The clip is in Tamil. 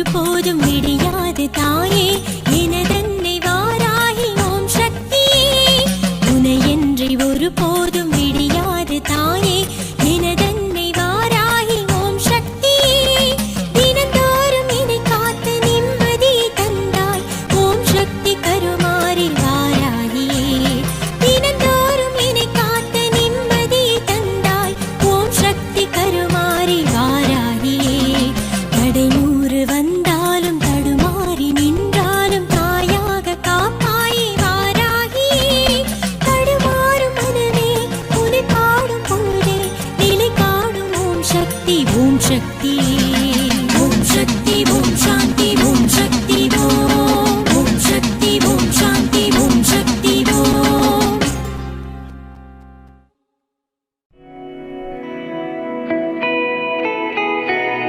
ஒருபோதும் விடியாது தாயே எனதன்னை வாராகி ஓம் சக்தியே உனையன்றி ஒருபோதும் விடியாது தாயே எனதன்னை வாராகி ஓம் சக்தியே தினந்தோறும் என்னை காத்து நிம்மதியை தந்தாய் ஓம் சக்தி கருமாறி வாராகியே தினந்தோறும் என்னை காத்து நிம்மதியை தந்தாய் ஓம் சக்தி கருமாறி வாராகியே தடைநூறு வந்தாலும் தடுமாறி நின்றாலும் தாயாக காப்பாயே வாராகியே தடுமாறும் மனமே உன்னை பாடும் பொழுதே நிலை காணும் ஓம் சக்தி ஓம் சக்தி ஓம் சக்தி ஓம் சக்தி